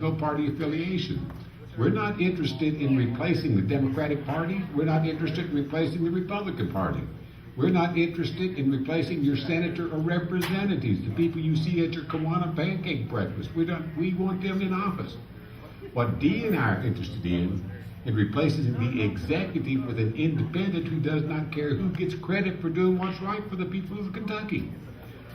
no party affiliation. We're not interested in replacing the Democratic Party. We're not interested in replacing the Republican Party. We're not interested in replacing your senator or representatives, the people you see at your Kiwanis pancake breakfast. We want them in office. What Dee and I are interested in replacing the executive with an independent who does not care who gets credit for doing what's right for the people of Kentucky.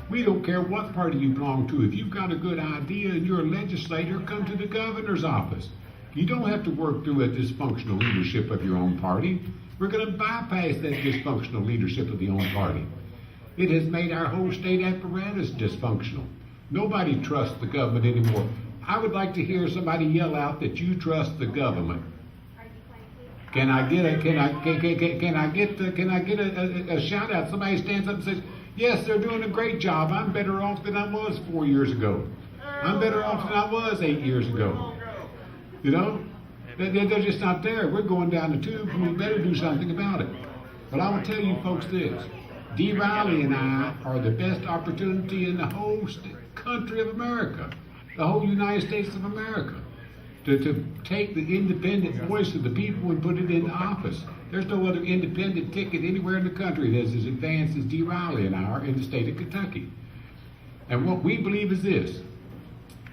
We don't care what party you belong to. If you've got a good idea and you're a legislator, come to the governor's office. You don't have to work through a dysfunctional leadership of your own party. We're going to bypass that dysfunctional leadership of the own party. It has made our whole state apparatus dysfunctional. Nobody trusts the government anymore. I would like to hear somebody yell out that you trust the government. Can I get a shout out? Somebody stands up and says, "Yes, they're doing a great job. I'm better off than I was 4 years ago. I'm better off than I was 8 years ago." You know, they're just not there. We're going down the tube, and we better do something about it. But I will tell you folks this: Dee Riley and I are the best opportunity in the whole country of America, the whole United States of America, to take the independent voice of the people and put it into office. There's no other independent ticket anywhere in the country that's as advanced as Dee Riley and I are in the state of Kentucky. And what we believe is this: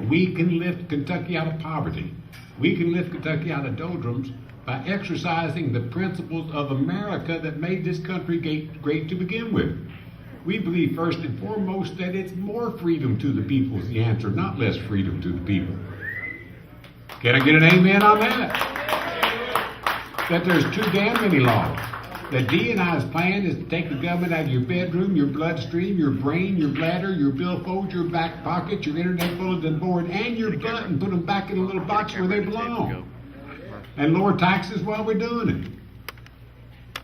we can lift Kentucky out of poverty. We can lift Kentucky out of doldrums by exercising the principles of America that made this country great to begin with. We believe first and foremost that it's more freedom to the people is the answer, not less freedom to the people. Can I get an amen on that? That there's too damn many laws. That Dee and I's plan is to take the government out of your bedroom, your bloodstream, your brain, your bladder, your billfold, your back pocket, your internet bulletin board, and your butt, and put them back in a little box where they belong. And lower taxes while we're doing it.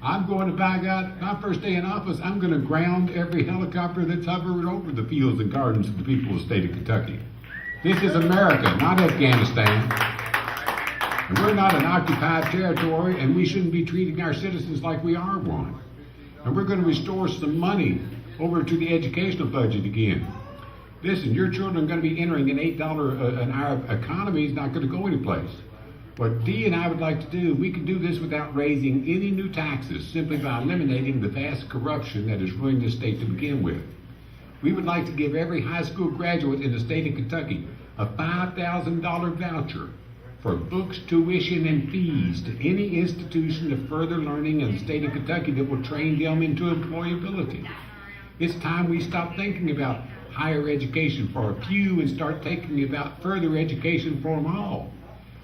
I'm going to, by God, my first day in office, I'm going to ground every helicopter that's hovered over the fields and gardens of the people of the state of Kentucky. This is America, not Afghanistan. And we're not an occupied territory, and we shouldn't be treating our citizens like we are one. And we're going to restore some money over to the educational budget again. Listen, your children are going to be entering an $8 an hour economy. Is not going to go anyplace. What Dee and I would like to do, we can do this without raising any new taxes, simply by eliminating the vast corruption that has ruined this state to begin with. We would like to give every high school graduate in the state of Kentucky a $5,000 voucher for books, tuition, and fees to any institution of further learning in the state of Kentucky that will train them into employability. It's time we stop thinking about higher education for a few and start thinking about further education for them all.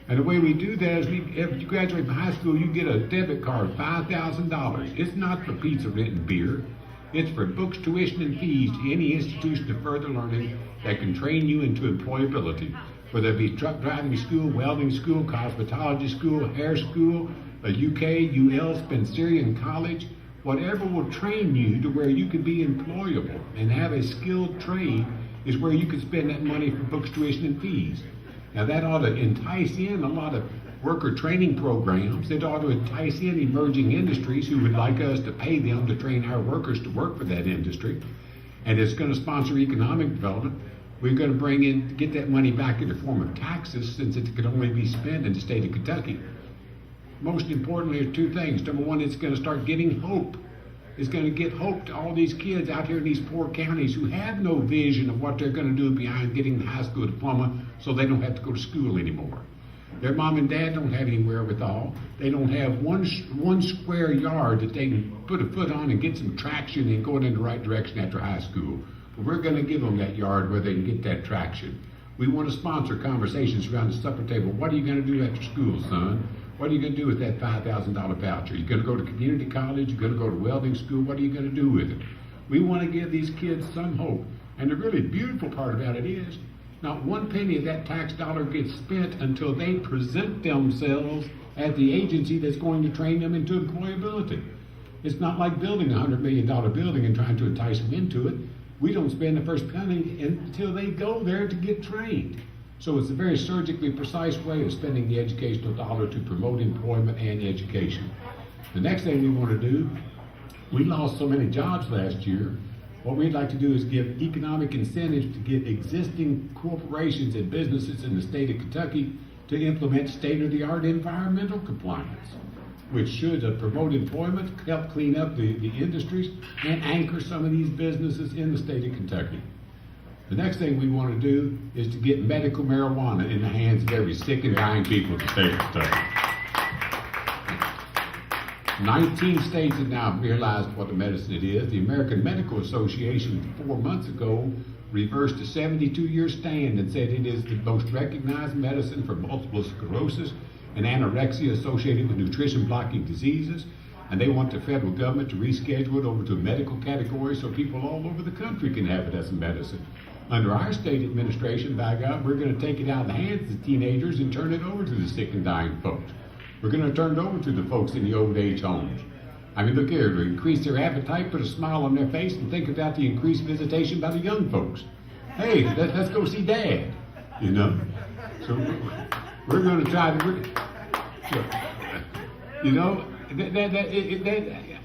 And the way we do that is, if you graduate from high school, you get a debit card, $5,000. It's not for pizza, rent, and beer. It's for books, tuition, and fees to any institution of further learning that can train you into employability. Whether it be truck driving school, welding school, cosmetology school, hair school, a UK, UL, Spencerian college, whatever will train you to where you can be employable and have a skilled trade is where you can spend that money for books, tuition, and fees. Now that ought to entice in a lot of worker training programs. It ought to entice in emerging industries who would like us to pay them to train our workers to work for that industry. And it's going to sponsor economic development. We're going to get that money back in the form of taxes, since it could only be spent in the state of Kentucky. Most importantly are two things. Number one, it's going to start getting hope. It's going to get hope to all these kids out here in these poor counties who have no vision of what they're going to do beyond getting the high school diploma, so they don't have to go to school anymore. Their mom and dad don't have any wherewithal. They don't have one square yard that they can put a foot on and get some traction and go in the right direction after high school. But we're going to give them that yard where they can get that traction. We want to sponsor conversations around the supper table. What are you going to do after school, son? What are you going to do with that $5,000 voucher? You're going to go to community college? You're going to go to welding school? What are you going to do with it? We want to give these kids some hope. And the really beautiful part about it is, not one penny of that tax dollar gets spent until they present themselves at the agency that's going to train them into employability. It's not like building a $100 million building and trying to entice them into it. We don't spend the first penny until they go there to get trained. So it's a very surgically precise way of spending the educational dollar to promote employment and education. The next thing we want to do, we lost so many jobs last year What we'd like to do is give economic incentives to get existing corporations and businesses in the state of Kentucky to implement state-of-the-art environmental compliance, which should promote employment, help clean up the industries, and anchor some of these businesses in the state of Kentucky. The next thing we want to do is to get medical marijuana in the hands of every sick and dying people in the state of Kentucky. 19 states have now realized what a medicine it is. The American Medical Association 4 months ago reversed a 72-year stand and said it is the most recognized medicine for multiple sclerosis and anorexia associated with nutrition-blocking diseases. And they want the federal government to reschedule it over to a medical category so people all over the country can have it as a medicine. Under our state administration, by God, we're going to take it out of the hands of the teenagers and turn it over to the sick and dying folks. We're going to turn it over to the folks in the old age homes. I mean, look here, to increase their appetite, put a smile on their face, and think about the increased visitation by the young folks. Hey, let's go see Dad, you know. So we're going to try to, you know,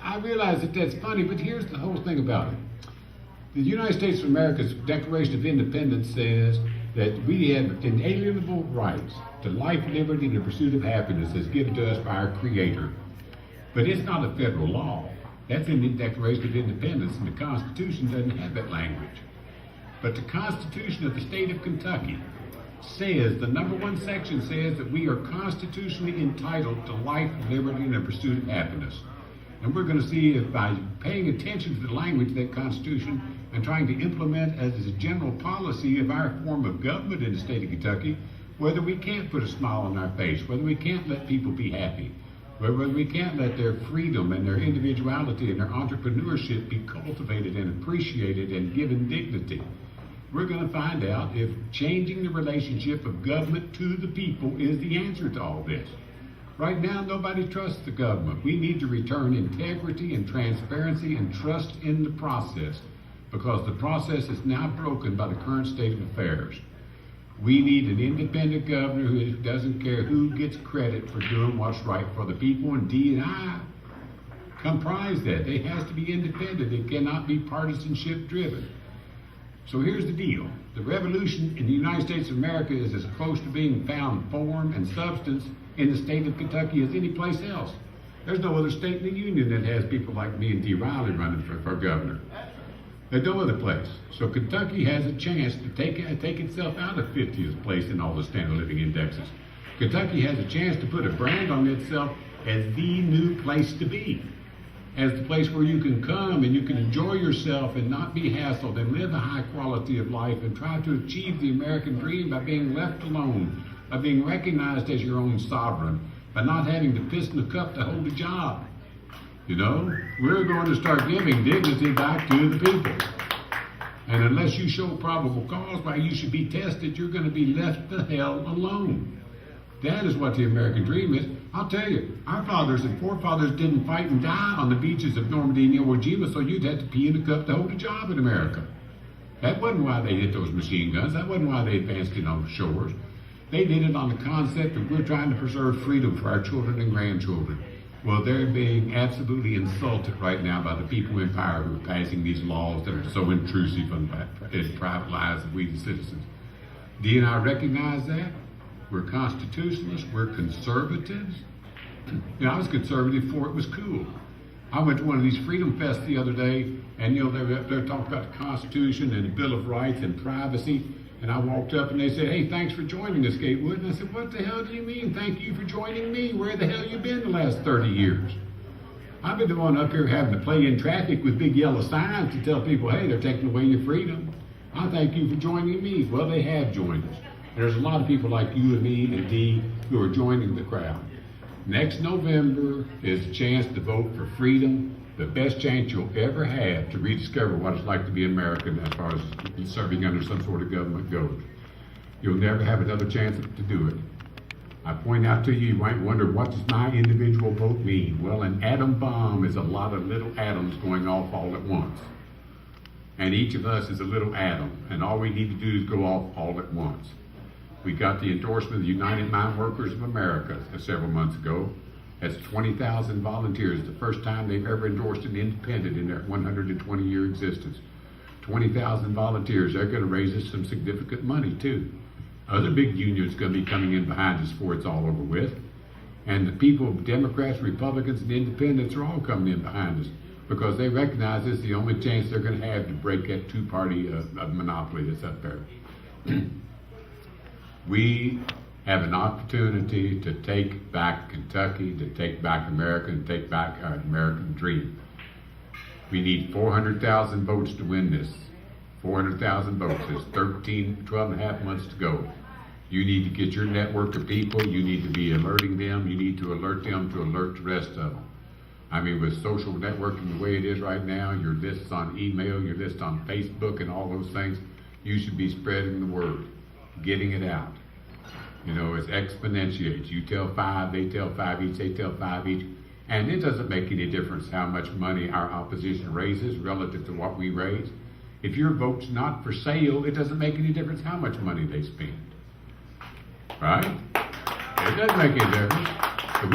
I realize that that's funny, but here's the whole thing about it. The United States of America's Declaration of Independence says that we have inalienable rights to life, liberty, and the pursuit of happiness as given to us by our Creator. But it's not a federal law. That's in the Declaration of Independence, and the Constitution doesn't have that language. But the Constitution of the state of Kentucky says, the number 1 section says that we are constitutionally entitled to life, liberty, and the pursuit of happiness. And we're going to see if by paying attention to the language of that Constitution and trying to implement as a general policy of our form of government in the state of Kentucky, whether we can't put a smile on our face, whether we can't let people be happy, whether we can't let their freedom and their individuality and their entrepreneurship be cultivated and appreciated and given dignity. We're going to find out if changing the relationship of government to the people is the answer to all this. Right now, nobody trusts the government. We need to return integrity and transparency and trust in the process, because the process is now broken by the current state of affairs. We need an independent governor who doesn't care who gets credit for doing what's right for the people, and D&I comprise that. It has to be independent. It cannot be partisanship driven. So here's the deal. The revolution in the United States of America is as close to being found form and substance in the state of Kentucky as any place else. There's no other state in the union that has people like me and D. Riley running for governor. There's no other place. So Kentucky has a chance to take itself out of 50th place in all the standard of living indexes. Kentucky has a chance to put a brand on itself as the new place to be, as the place where you can come and you can enjoy yourself and not be hassled and live a high quality of life and try to achieve the American dream by being left alone, by being recognized as your own sovereign, by not having to piss in the cup to hold a job. You know, we're going to start giving dignity back to the people. And unless you show probable cause why you should be tested, you're going to be left the hell alone. That is what the American dream is. I'll tell you, our fathers and forefathers didn't fight and die on the beaches of Normandy and Iwo Jima so you'd have to pee in a cup to hold a job in America. That wasn't why they hit those machine guns. That wasn't why they advanced it on the shores. They did it on the concept that we're trying to preserve freedom for our children and grandchildren. Well, they're being absolutely insulted right now by the people in power who are passing these laws that are so intrusive in private lives of we the citizens. Do you and I recognize that? We're constitutionalists. We're conservatives. You know, I was conservative before it was cool. I went to one of these freedom fests the other day, and you know they're talking about the Constitution and the Bill of Rights and privacy. And I walked up and they said, "Hey, thanks for joining us, Gatewood." And I said, "What the hell do you mean? Thank you for joining me. Where the hell you been the last 30 years? I've been the one up here having to play in traffic with big yellow signs to tell people, hey, they're taking away your freedom. I thank you for joining me." Well, they have joined us. And there's a lot of people like you and me and Dee who are joining the crowd. Next November is a chance to vote for freedom, the best chance you'll ever have to rediscover what it's like to be American as far as serving under some sort of government goes. You'll never have another chance to do it. I point out to you, you might wonder, what does my individual vote mean? Well, an atom bomb is a lot of little atoms going off all at once. And each of us is a little atom, and all we need to do is go off all at once. We got the endorsement of the United Mine Workers of America several months ago. That's 20,000 volunteers, the first time they've ever endorsed an independent in their 120-year existence. 20,000 volunteers. They're going to raise us some significant money too. Other big unions going to be coming in behind us before it's all over with. And the people, Democrats, Republicans, and Independents are all coming in behind us because they recognize this is the only chance they're going to have to break that two-party monopoly that's up there. We have an opportunity to take back Kentucky, to take back America, and take back our American dream. We need 400,000 votes to win this. 400,000 votes. There's 12 and a half months to go. You need to get your network of people. You need to be alerting them. You need to alert them to alert the rest of them. I mean, with social networking the way it is right now, your lists on email, your list on Facebook, and all those things, you should be spreading the word, getting it out. You know, it exponentiates. You tell 5, they tell 5 each, they tell 5 each. And it doesn't make any difference how much money our opposition raises relative to what we raise. If your vote's not for sale, it doesn't make any difference how much money they spend. Right? It doesn't make any difference. If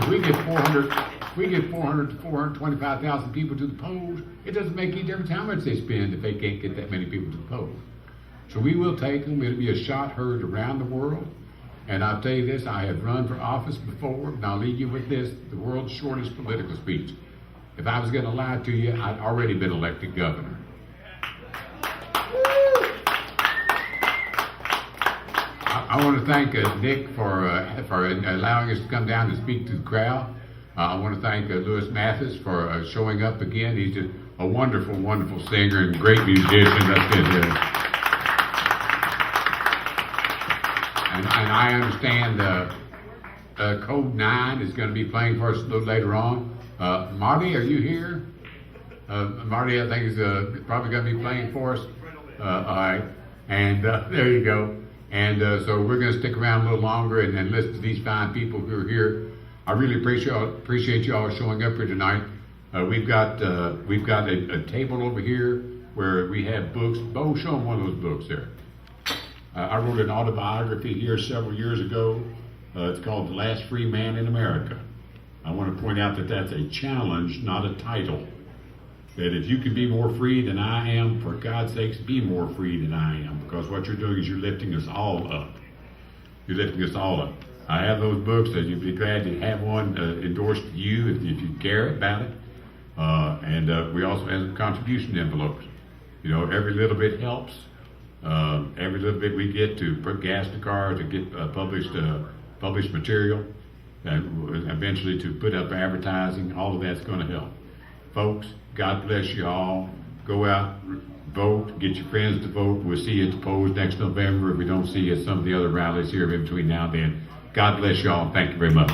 we get 400 to 425,000 people to the polls, it doesn't make any difference how much they spend if they can't get that many people to the polls. So we will take them. It'll be a shot heard around the world. And I'll tell you this, I have run for office before, and I'll leave you with this, the world's shortest political speech. If I was going to lie to you, I'd already been elected governor. I want to thank Nick for allowing us to come down and speak to the crowd. I want to thank Lewis Mathis for showing up again. He's just a wonderful, wonderful singer and great musician. That's good. And I understand Code 9 is going to be playing for us a little later on. Marty, are you here? Marty, I think, is probably going to be playing for us. All right. And there you go. And so we're going to stick around a little longer and listen to these fine people who are here. I really appreciate you all showing up here tonight. We've got a table over here where we have books. Bo, show them one of those books there. I wrote an autobiography here several years ago. It's called The Last Free Man in America. I want to point out that that's a challenge, not a title. That if you can be more free than I am, for God's sakes, be more free than I am. Because what you're doing is you're lifting us all up. You're lifting us all up. I have those books, and you'd be glad to have one endorsed to you if you care about it. And we also have some contribution envelopes. You know, every little bit helps. Every little bit we get to put gas in the car, to get published material, and eventually to put up advertising, all of that's going to help. Folks, God bless you all. Go out, vote, get your friends to vote. We'll see you at the polls next November if we don't see you at some of the other rallies here in between now and then. God bless you all, and thank you very much.